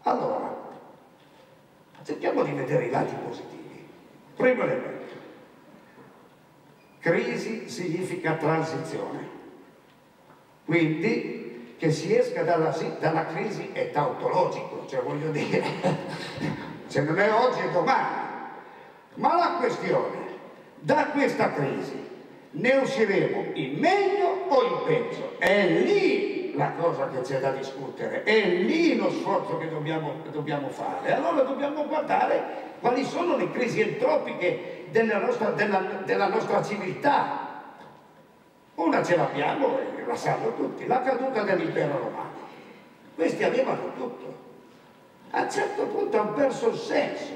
Allora, cerchiamo di vedere i lati positivi. Primo elemento, crisi significa transizione, quindi che si esca dalla crisi è tautologico, cioè voglio dire, se non è oggi è domani. Ma la questione, da questa crisi ne usciremo in meglio o in peggio? È lì la cosa che c'è da discutere, è lì lo sforzo che dobbiamo fare. Allora dobbiamo guardare quali sono le crisi entropiche della nostra civiltà. Una ce l'abbiamo e la sanno tutti, la caduta dell'impero romano. Questi avevano tutto. A un certo punto hanno perso il senso,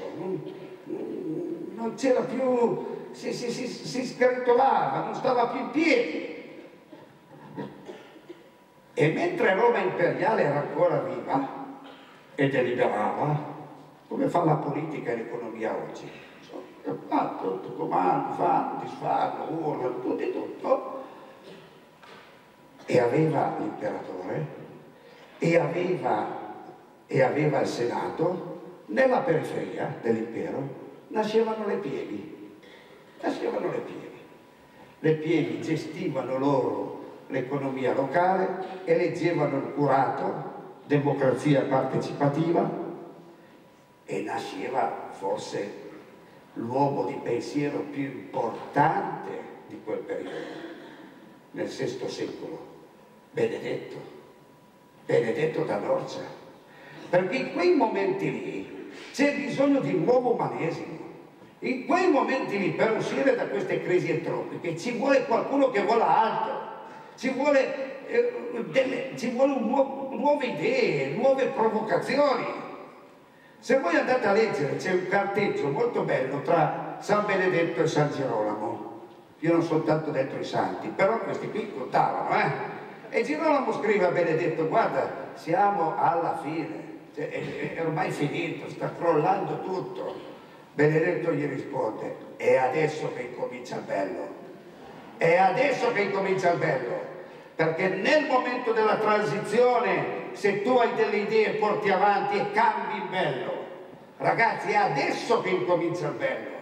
non c'era più, si sgretolava, non stava più in piedi. E mentre Roma imperiale era ancora viva e deliberava, come fa la politica e l'economia oggi, tutto comando, fanno, disfanno, urlano, tutto, e aveva l'imperatore e aveva il Senato, nella periferia dell'impero nascevano le pievi. Le pievi gestivano loro l'economia locale, eleggevano il curato, democrazia partecipativa, e nasceva forse l'uomo di pensiero più importante di quel periodo, nel VI secolo, Benedetto da Norcia, perché in quei momenti lì c'è bisogno di un nuovo umanesimo. In quei momenti lì, per uscire da queste crisi entropiche, ci vuole qualcuno che vola alto, ci vuole nuove idee, nuove provocazioni. Se voi andate a leggere, c'è un carteggio molto bello tra San Benedetto e San Girolamo. Io non sono tanto dentro i santi, però questi qui contavano, E Girolamo scrive a Benedetto: guarda, siamo alla fine, cioè, è ormai finito, sta crollando tutto. Benedetto gli risponde: è adesso che incomincia il bello, è adesso che incomincia il bello, perché nel momento della transizione, se tu hai delle idee, porti avanti e cambi il bello, ragazzi, è adesso che incomincia il bello.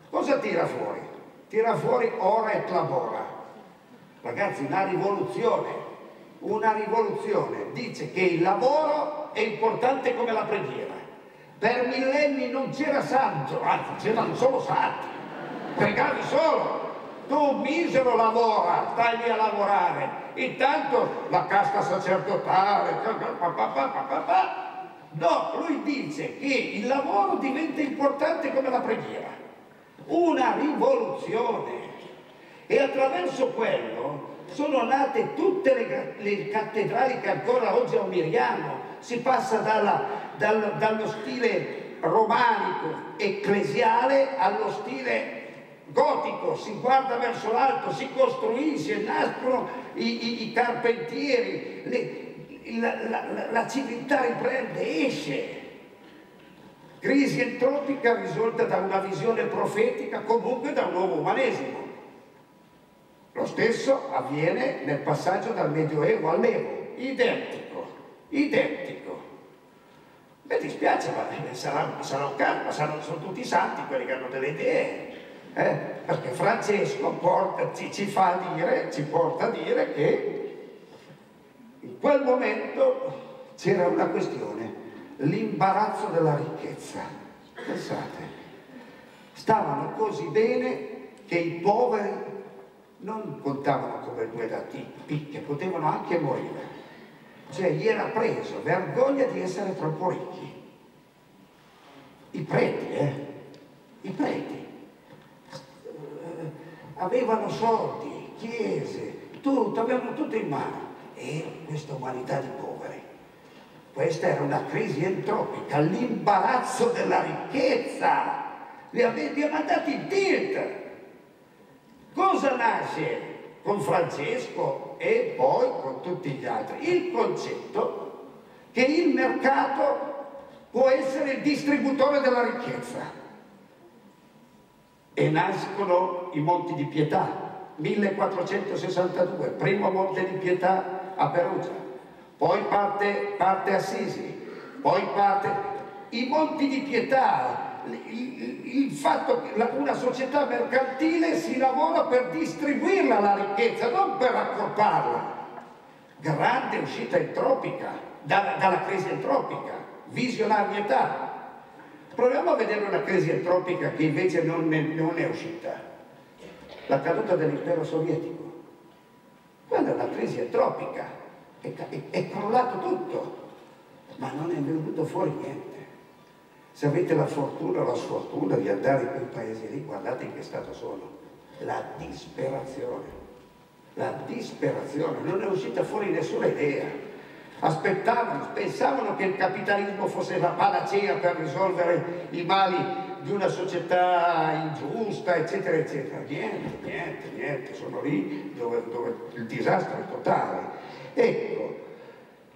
Cosa tira fuori? Tira fuori ora et labora. Ragazzi, una rivoluzione dice che il lavoro è importante come la preghiera. Per millenni non c'era santo, anzi c'erano solo santi, pregavi solo. Tu misero lavora, stai lì a lavorare, intanto la casta sacerdotale, no, lui dice che il lavoro diventa importante come la preghiera, una rivoluzione, e attraverso quello sono nate tutte le cattedrali che ancora oggi ammiriamo. Si passa dallo stile romanico ecclesiale allo stile gotico, si guarda verso l'alto, si costruisce, nascono i carpentieri, la civiltà riprende, esce. Crisi entropica risulta da una visione profetica, comunque da un nuovo umanesimo. Lo stesso avviene nel passaggio dal Medioevo all'Evo, identico. Mi dispiace, ma sarà un caso, ma sono tutti santi quelli che hanno delle idee. Perché Francesco ci porta a dire che in quel momento c'era una questione, l'imbarazzo della ricchezza. Pensate, stavano così bene che i poveri non contavano come due da picche, potevano anche morire. Cioè gli era preso vergogna di essere troppo ricchi. I preti avevano soldi, chiese, tutto, avevano tutto in mano, e questa umanità di poveri. Questa era una crisi entropica, l'imbarazzo della ricchezza, li ha mandati in tilt. Cosa nasce con Francesco e poi con tutti gli altri? Il concetto che il mercato può essere il distributore della ricchezza. E nascono i Monti di Pietà, 1462, primo Monte di Pietà a Perugia, poi parte Assisi, poi parte i monti di pietà, il fatto che una società mercantile si lavora per distribuirla la ricchezza, non per accorparla. Grande uscita entropica, dalla crisi entropica, visionarietà. Proviamo a vedere una crisi entropica che invece non è uscita. La caduta dell'impero sovietico. Quella è una crisi entropica, è crollato tutto, ma non è venuto fuori niente. Se avete la fortuna o la sfortuna di andare in quei paesi lì, guardate in che stato sono. La disperazione. La disperazione, non è uscita fuori nessuna idea. Aspettavano, pensavano che il capitalismo fosse la panacea per risolvere i mali di una società ingiusta, eccetera, eccetera. Niente, sono lì dove il disastro è totale. Ecco,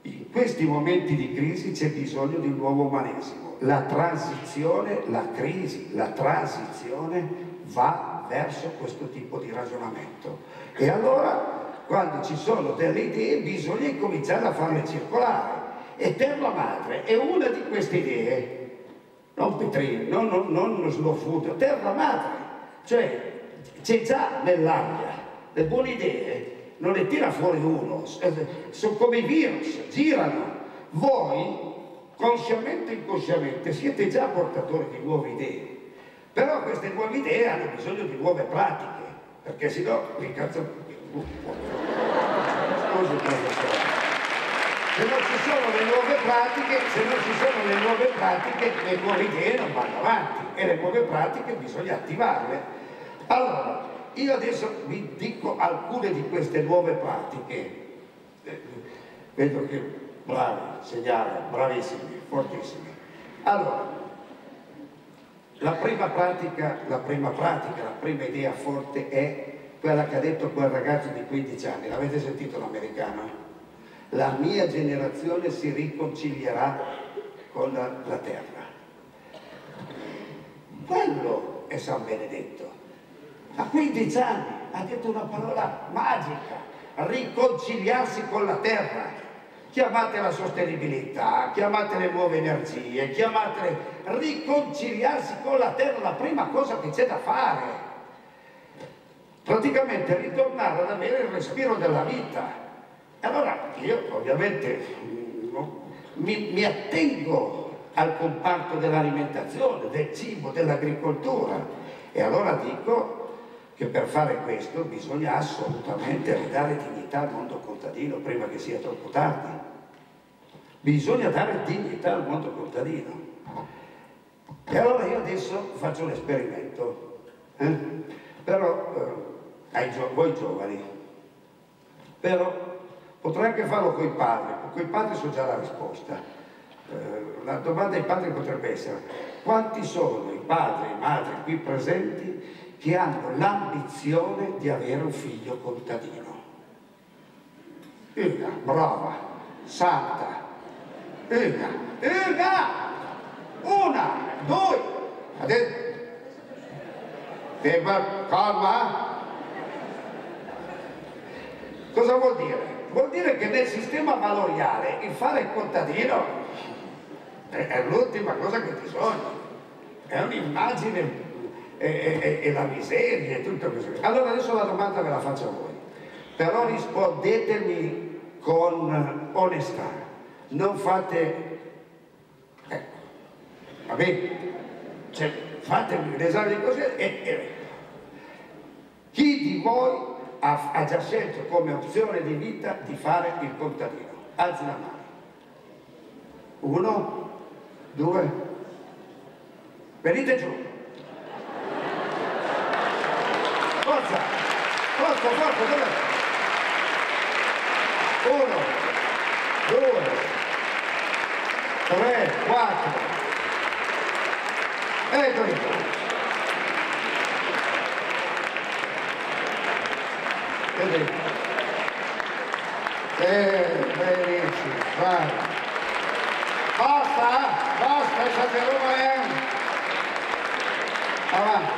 in questi momenti di crisi c'è bisogno di un nuovo umanesimo. La transizione, la crisi, la transizione va verso questo tipo di ragionamento. E allora, quando ci sono delle idee, bisogna incominciare a farle circolare. E Terra Madre è una di queste idee, non Petrini, non Slow Food, Terra Madre. Cioè, c'è già nell'aria, le buone idee non le tira fuori uno, sono come i virus, girano. Voi, consciamente o inconsciamente, siete già portatori di nuove idee. Però queste nuove idee hanno bisogno di nuove pratiche, perché sennò mi cazzo. Scusi, professore. Se non ci sono le nuove pratiche, le nuove idee non vanno avanti e le nuove pratiche bisogna attivarle. Allora, io adesso vi dico alcune di queste nuove pratiche. Vedo che bravi, segnale, bravissimi, fortissimi. Allora, la prima idea forte è quella che ha detto quel ragazzo di 15 anni, l'avete sentito l'americano? La mia generazione si riconcilierà con la terra. Quello è San Benedetto. A 15 anni ha detto una parola magica, riconciliarsi con la terra. Chiamate la sostenibilità, chiamate le nuove energie, chiamatele riconciliarsi con la terra, la prima cosa che c'è da fare. Praticamente ritornare ad avere il respiro della vita. Allora io ovviamente mi attengo al comparto dell'alimentazione, del cibo, dell'agricoltura e allora dico che per fare questo bisogna assolutamente ridare dignità al mondo contadino prima che sia troppo tardi. Bisogna dare dignità al mondo contadino. E allora io adesso faccio un esperimento, però voi giovani, però potrei anche farlo con i padri so già la risposta. La domanda ai padri potrebbe essere: quanti sono i padri e i madri qui presenti che hanno l'ambizione di avere un figlio contadino? Una, brava, santa, una, due, adesso, calma. Cosa vuol dire? Vuol dire che nel sistema valoriale il fare il contadino è l'ultima cosa che ti sogni, è un'immagine e la miseria e tutto questo. Allora adesso la domanda ve la faccio a voi, però rispondetemi con onestà, non fate, ecco, va bene, cioè, fatevi un esame di così e chi di voi ha già scelto come opzione di vita di fare il contadino? Alzi la mano. 1, 2, venite giù. Forza, dov'è? 1, 2, 3, 4. Eccoli qua. Benissimo, vai. Basta, lasciate Roma, Avanti.